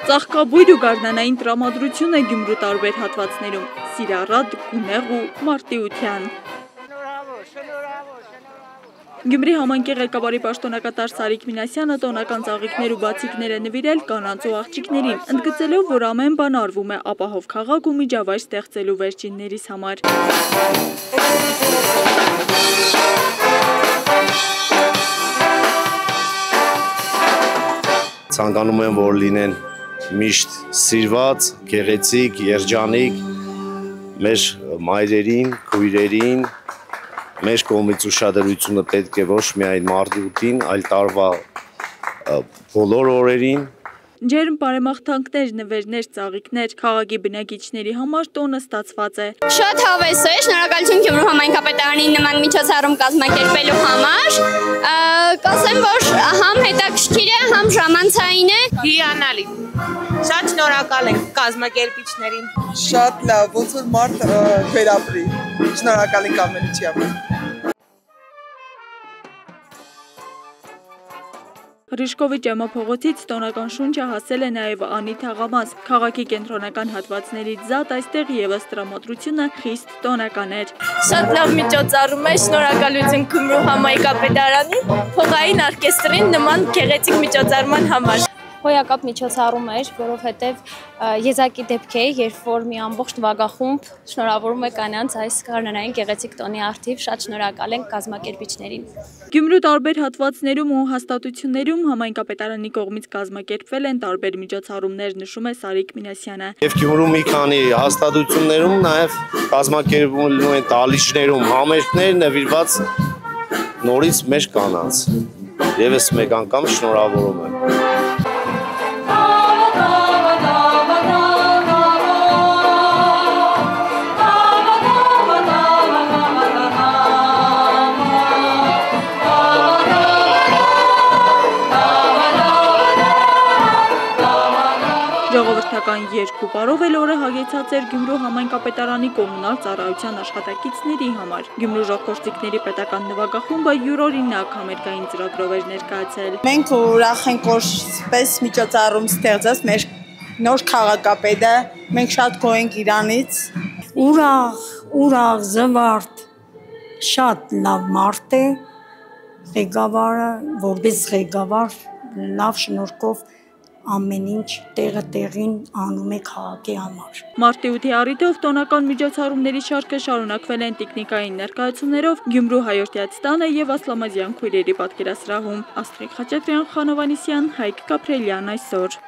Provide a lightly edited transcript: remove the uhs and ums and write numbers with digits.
Ծաղկաբույր ու գարնանային տրամադրություն է Գյումրու տարբեր հատվածներում, Սիրառատ, Գունեղ ու Մարտիության։ Գյումրի համայնքի ղեկավարի պաշտոնակատար Սարիկ Մինասյանը տոնական ծաղիկներ ու բացիկներ է նվիրել կանանց ու աղջիկներին, ընդգծելով, որ ամեն բան արվում է ապահով քաղաք ու միջավայր ստեղծելու վերջիններիս համար։ Ցանկանում եմ, որ լինեն միշտ սիրված, գեղեցիկ, երջանիկ, մեր մայրերին, քույրերին, մեր կողմից ուշադրությունը պետք է ոչ միայն մարտուտին, այլ տարվա բոլոր օրերին։ Ջերմ բարեմաղթանքներ, նվերներ, ծաղիկներ, քաղաքի բնակիչների համար տոնը ստացված է։ Շատ հավես է, շնորհակալություն Գյումրու համայնքապետարանին նման միջոցառում կազմակերպելու համար։ Կասեմ, որ համ հետաքրքիր է, համ ժամանցային է։ Հիանալի։ Շատ շնորհակալ ենք կազմակերպիչներին։ Շատ լավ, ոնց որ մարդ վերապրի։ Շնորհակալ ենք ամեն ինչի համար։ Հրիշկովի ճեմափողոցից տոնական շունչը հասել է նաև Անի թաղամաս։ Քաղաքի կենտրոնական հատվածներից զատ այստեղ ևս տրամադրությունը խիստ տոնական էր։ Շատ լավ միջոցառում է, շնորհակալություն Գյումրու համայնքապետարանին, փողային օրկեստրին նման գեղեցիկ միջոցառման համար։ Հոյակապ միջոցառում էր, որովհետև եզակի դեպք է, երբ որ մի ամբողջ նվագախումբ շնորհավորում է կանանց այս գարնանային գեղեցիկ տոնի առթիվ, շատ շնորհակալ ենք կազմակերպիչներին։ Գյումրու տարբեր հատվածներում ու հաստատություններում համայնքապետարանի կողմից կազմակերպվել են տարբեր միջոցառումներ, նշում է Սարիկ Մինասյանը։ Եվ Գյումրու մի քանի հաստատություններում նաև կազմակերպվում են դահլիճներում համերգներ նվիրված նորից մեր կանանց։ Եվս մեկ անգամ շնորհավորում եմ։ Ժողովրդական երկու պարով էլ օրը հագեցած էր Գյումրու համայնքապետարանի կոմունալ ծառայության աշխատակիցների համար։ Գյումրու ժողովրդիկների պետական նվագախումբը յուրօրինակ համերգային ծրագրով էր ներկայացել։ Մենք ուրախ ենք, որ պես միջոցառում ստեղծած մեր նոր քաղաքապետը, մենք շատ գոհ ենք իրանից։ Ուրախ, զվարթ, շատ լավ մարդ է, ղեկավարը, որպես ղեկավար, լավ շնորհքով ամեն ինչ տեղը տեղին անում է քաղաքի համար։ Մարտի 8-ի առիթով տոնական միջոցառումների շարքը շարունակվել են տիկնիկային ներկայացումներով Գյումրու հայորդյաց տանը և Ասլամազյան քույրերի պատկերասրահում։ Աստղիկ Խաչատրյան, Խանովանիսյան, Հայկ Կապրելյան այսօր։